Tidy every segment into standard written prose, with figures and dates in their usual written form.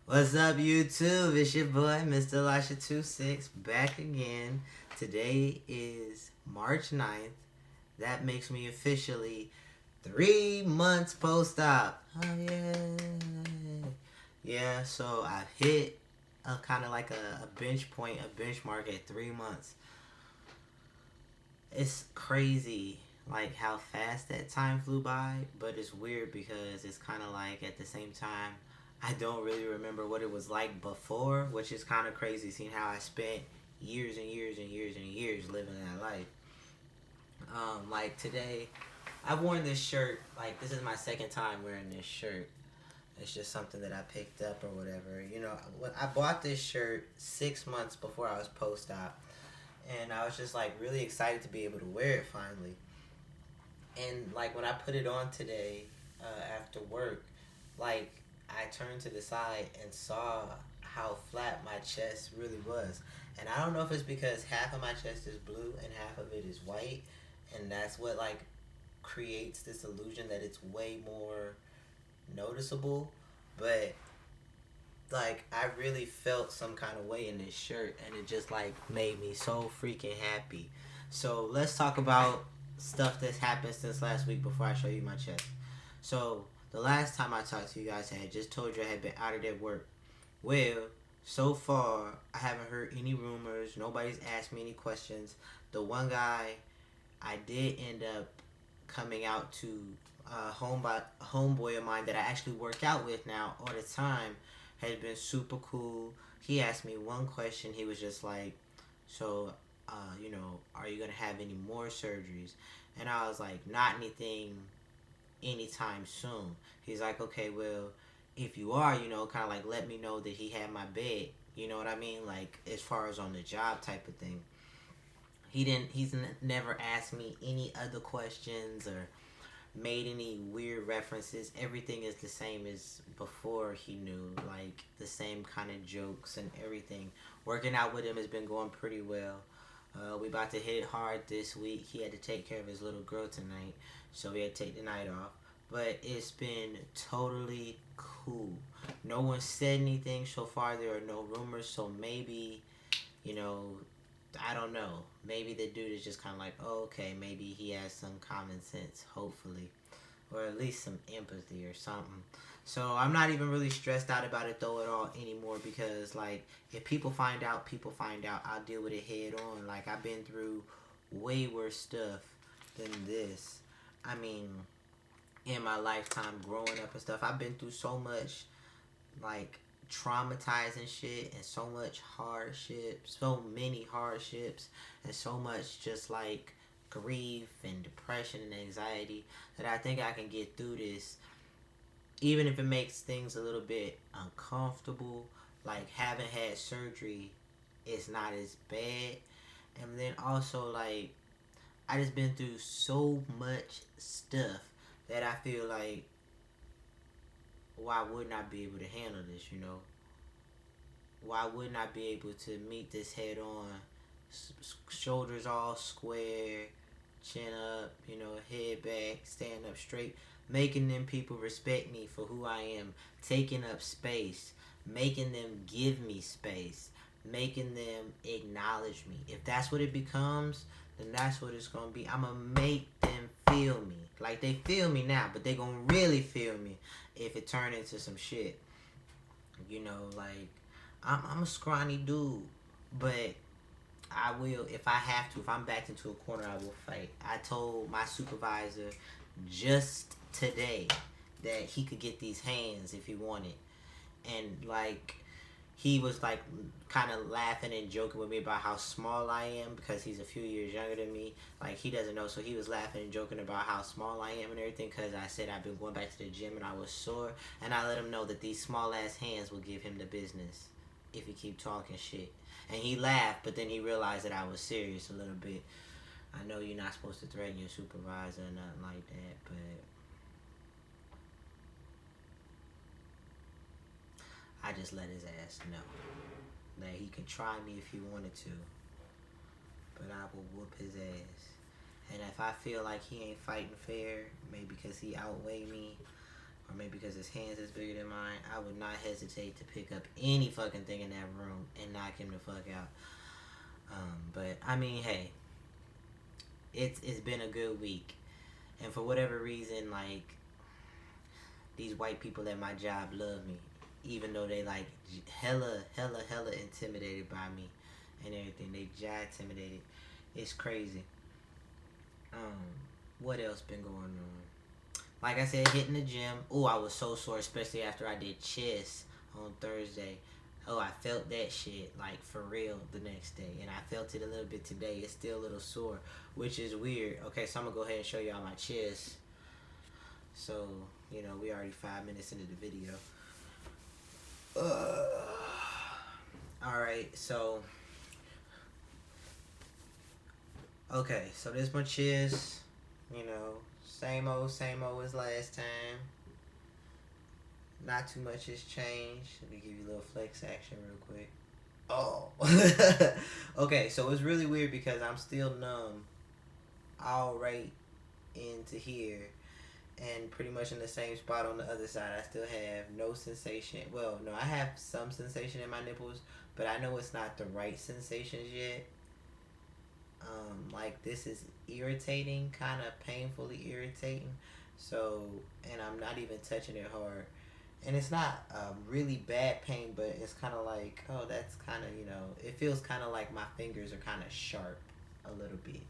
What's up, YouTube? It's your boy, Mr. Elisha26, back again. Today is March 9th. That makes me officially 3 months post-op. Oh, yeah. Yeah, so I've hit a kind of like a bench point, a benchmark at 3 months. It's crazy, like how fast that time flew by, but it's weird because it's kind of like at the same time, I don't really remember what it was like before, which is kind of crazy seeing how I spent years and years and years and years living that life. Like today, I've worn this shirt. Like this is my second time wearing this shirt. It's just something that I picked up or whatever. You know, when I bought this shirt 6 months before I was post-op, and I was just like really excited to be able to wear it finally. And like when I put it on today after work, like I turned to the side and saw how flat my chest really was. And I don't know if it's because half of my chest is blue and half of it is white, and that's what like creates this illusion that it's way more noticeable. But like I really felt some kind of way in this shirt, and it just like made me so freaking happy. So let's talk about stuff that's happened since last week before I show you my chest. So the last time I talked to you guys, I had just told you I had been out of that work. Well, so far I haven't heard any rumors. Nobody's asked me any questions. The one guy I did end up coming out to a homeboy of mine that I actually work out with now all the time has been super cool. He asked me one question. He was just like, "So, are you gonna have any more surgeries?" And I was like, "Not anything anytime soon." He's like, "Okay, well, if you are, kind of like let me know that he had my bed. You know what I mean? Like as far as on the job type of thing." He's never asked me any other questions or made any weird references. Everything is the same as before he knew, like the same kind of jokes and everything. Working out with him has been going pretty well. We about to hit it hard this week. He had to take care of his little girl tonight, so we had to take the night off. But it's been totally cool. No one said anything so far. There are no rumors, so maybe, you know, I don't know. Maybe the dude is just kind of like, oh, okay, maybe he has some common sense, hopefully, or at least some empathy or something. So I'm not even really stressed out about it though at all anymore because like if people find out, people find out. I'll deal with it head on. Like I've been through way worse stuff than this. I mean, in my lifetime growing up and stuff, I've been through so much like traumatizing shit and so much hardship, so many hardships, and so much just like grief and depression and anxiety that I think I can get through this, even if it makes things a little bit uncomfortable. Like having had surgery is not as bad, and then also like I just been through so much stuff that I feel like why wouldn't I be able to handle this, why wouldn't I be able to meet this head on? Shoulders all square, chin up, head back, stand up straight, making them people respect me for who I am, taking up space, making them give me space, making them acknowledge me. If that's what it becomes, then that's what it's gonna be. I'm gonna make them feel me. Like they feel me now, but they gonna really feel me if it turn into some shit. Like I'm a scrawny dude, but I will if I have to. If I'm backed into a corner, I will fight. I told my supervisor just today that he could get these hands if he wanted, and like he was like kind of laughing and joking with me about how small I am because he's a few years younger than me. Like he doesn't know, so he was laughing and joking about how small I am and everything because I said I've been going back to the gym and I was sore, and I let him know that these small ass hands will give him the business if he keep talking shit. And he laughed, but then he realized that I was serious a little bit. I know you're not supposed to threaten your supervisor or nothing like that, but I just let his ass know that he can try me if he wanted to, but I will whoop his ass. And if I feel like he ain't fighting fair, maybe because he outweigh me, or maybe because his hands is bigger than mine, I would not hesitate to pick up any fucking thing in that room and knock him the fuck out. But I mean, hey, it's been a good week, and for whatever reason, like, these white people at my job love me, even though they like hella intimidated by me and everything. They intimidated. It's crazy. What else been going on? Like I said, hitting the gym. Oh, I was so sore, especially after I did chest on Thursday. Oh, I felt that shit, like, for real the next day. And I felt it a little bit today. It's still a little sore, which is weird. Okay, so I'm going to go ahead and show y'all my chest. So, you know, we already 5 minutes into the video. Alright, so... Okay, so this my chest. You know, same old as last time. Not too much has changed. Let me give you a little flex action real quick. Oh. Okay, so it's really weird because I'm still numb all right into here. And pretty much in the same spot on the other side. I still have no sensation. Well, no, I have some sensation in my nipples. But I know it's not the right sensations yet. Like, this is irritating. Kind of painfully irritating. So, and I'm not even touching it hard. And it's not really bad pain, but it's kind of like, oh, that's kind of, you know, it feels kind of like my fingers are kind of sharp a little bit.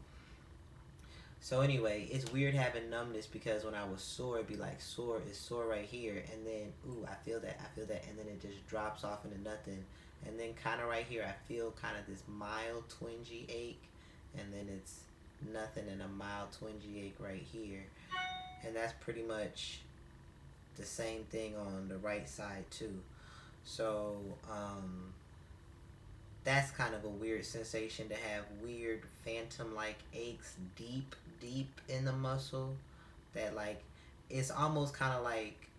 So anyway, it's weird having numbness because when I was sore, it'd be like sore, it's sore right here. And then, ooh, I feel that. And then it just drops off into nothing. And then kind of right here, I feel kind of this mild twingy ache. And then it's nothing and a mild twingy ache right here. And that's pretty much the same thing on the right side too. So that's kind of a weird sensation, to have weird phantom like aches deep in the muscle, that like it's almost kind of like,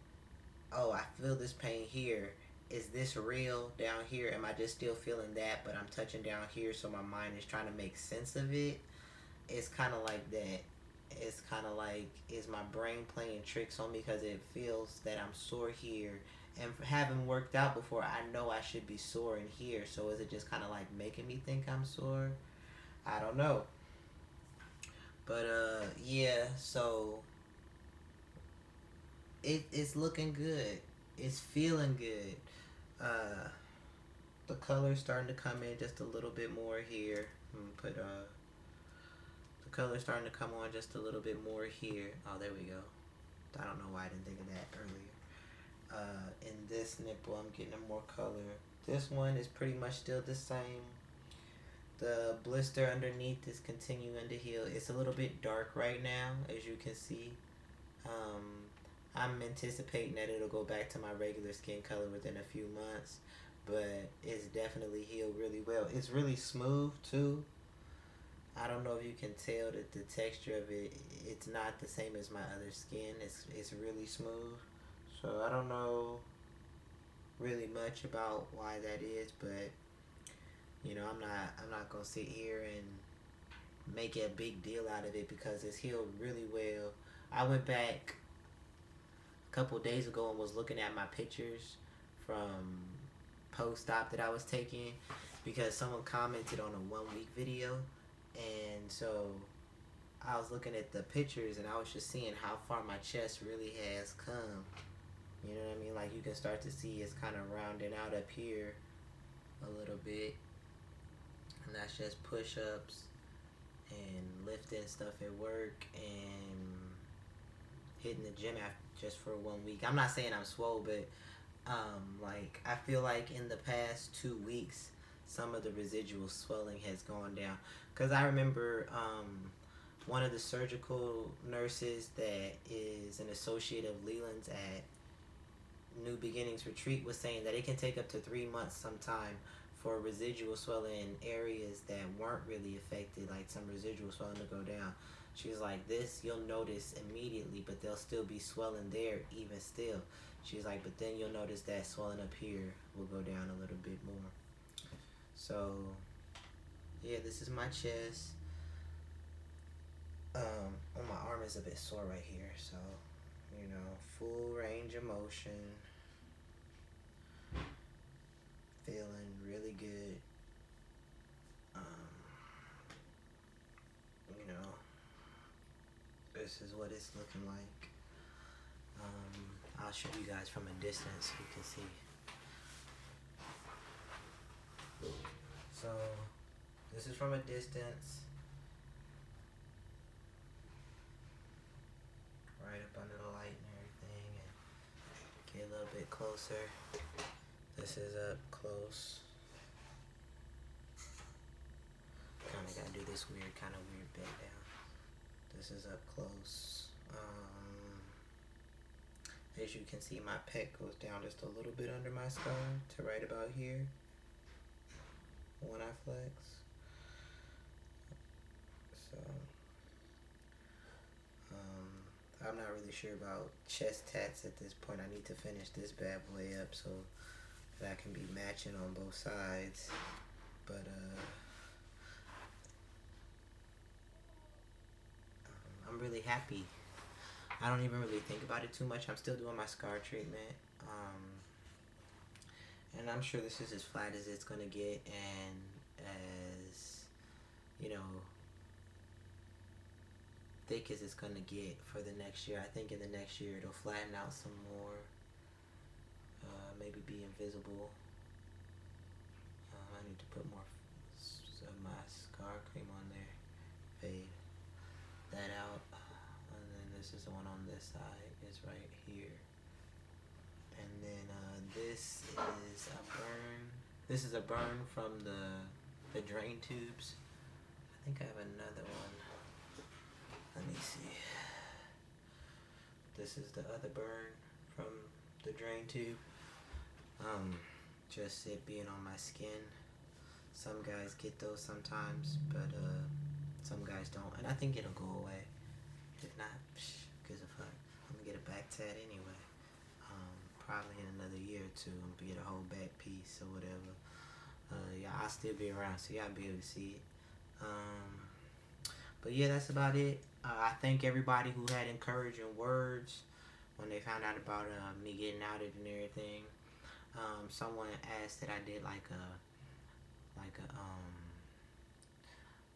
oh, I feel this pain here, is this real down here, am I just still feeling that, but I'm touching down here, so my mind is trying to make sense of it. It's kind of like that. It's kind of like, is my brain playing tricks on me because it feels that I'm sore here, and having worked out before, I know I should be sore in here, so is it just kind of like making me think I'm sore? I don't know. But yeah, so it's looking good. It's feeling good. The color's starting to come in just a little bit more here. I'm gonna put the color's starting to come on just a little bit more here. Oh, there we go. I don't know why I didn't think of that earlier. In this nipple, I'm getting more color. This one is pretty much still the same. The blister underneath is continuing to heal. It's a little bit dark right now, as you can see. I'm anticipating that it'll go back to my regular skin color within a few months, but it's definitely healed really well. It's really smooth too. I don't know if you can tell that the texture of it, it's not the same as my other skin. It's really smooth. So I don't know really much about why that is, but you know, I'm not gonna sit here and make a big deal out of it because it's healed really well. I went back a couple days ago and was looking at my pictures from post-op that I was taking because someone commented on a 1 week video, and so I was looking at the pictures and I was just seeing how far my chest really has come. You know what I mean? Like, you can start to see it's kind of rounding out up here a little bit. And that's just push-ups and lifting stuff at work and hitting the gym just for 1 week. I'm not saying I'm swole, but like, I feel like in the past 2 weeks, some of the residual swelling has gone down. Because I remember one of the surgical nurses that is an associate of Leland's at New Beginnings Retreat was saying that it can take up to 3 months sometime for residual swelling in areas that weren't really affected, like some residual swelling to go down. She was like, this you'll notice immediately, but there'll still be swelling there even still. She's like, but then you'll notice that swelling up here will go down a little bit more. So yeah, this is my chest. My arm is a bit sore right here, so You know, full range of motion. Feeling really good. You know, this is what it's looking like. I'll show you guys from a distance so you can see. So, this is from a distance. Right up under the light and everything. And get a little bit closer. This is up close. Kinda gotta do this weird bend down. This is up close. As you can see, my pec goes down just a little bit under my skull to right about here when I flex. So, I'm not really sure about chest tats at this point. I need to finish this bad boy up so that I can be matching on both sides. But, I'm really happy. I don't even really think about it too much. I'm still doing my scar treatment. And I'm sure this is as flat as it's gonna get and as, you know, thick as it's gonna get for the next year. I think in the next year it'll flatten out some more. Maybe be invisible. I need to put more of my scar cream on there. Fade that out. And then this is the one on this side. It's right here. And then this is a burn. This is a burn from the drain tubes. I think I have another one. Let me see. This is the other burn from the drain tube. Just it being on my skin. Some guys get those sometimes, but some guys don't. And I think it'll go away. If not, gives a fuck. I'm gonna get a back tat anyway. Probably in another year or two. I'm gonna get a whole back piece or whatever. Yeah, I'll still be around, so y'all be able to see it. But yeah, that's about it. I thank everybody who had encouraging words when they found out about me getting outed and everything. Someone asked that I did like a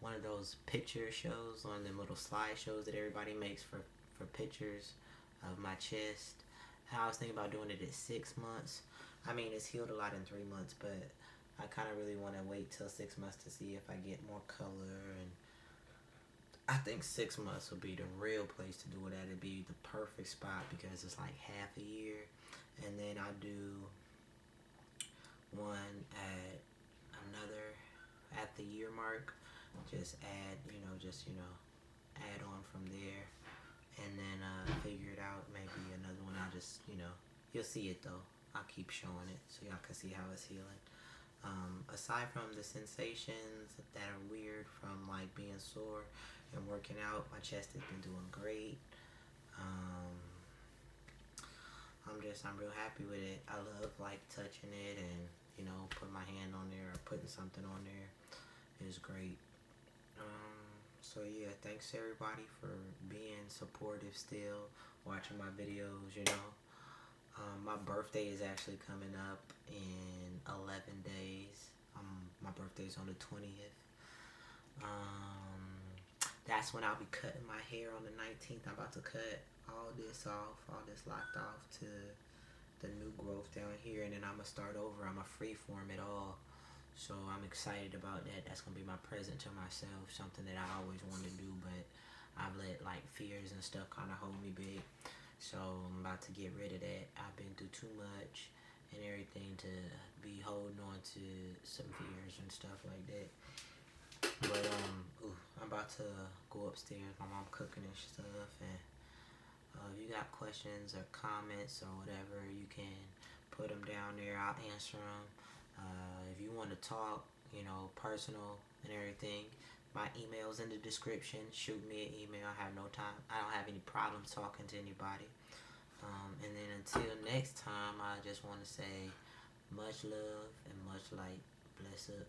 one of those picture shows, one of them little slide shows that everybody makes for pictures of my chest. I was thinking about doing it at 6 months. I mean, it's healed a lot in 3 months, but I kind of really want to wait till 6 months to see if I get more color. And I think 6 months will be the real place to do it at. It'd be the perfect spot because it's like half a year. And then I'll do one at the year mark. Just add, add on from there. And then figure it out. Maybe another one. I'll just, you'll see it though. I'll keep showing it so y'all can see how it's healing. Aside from the sensations that are weird from like being sore and working out, my chest has been doing great. I'm real happy with it. I love like touching it and putting my hand on there or putting something on there. It's great. So yeah, thanks everybody for being supportive still, watching my videos, my birthday is actually coming up in 11 days. My birthday's on the 20th. That's when I'll be cutting my hair on the 19th. I'm about to cut all this locked off to the new growth down here, and then I'm gonna start over. I'm gonna freeform it all. So I'm excited about that. That's gonna be my present to myself, something that I always wanted to do, but I've let like fears and stuff kind of hold me back. So I'm about to get rid of that. I've been through too much and everything to be holding on to some fears and stuff like that. But I'm about to go upstairs. My mom cooking and stuff, and if you got questions or comments or whatever, you can put them down there. I'll answer them. If you want to talk, personal and everything, my email's in the description. Shoot me an email. I have no time. I don't have any problems talking to anybody. And then until next time, I just want to say much love and much light. Bless up.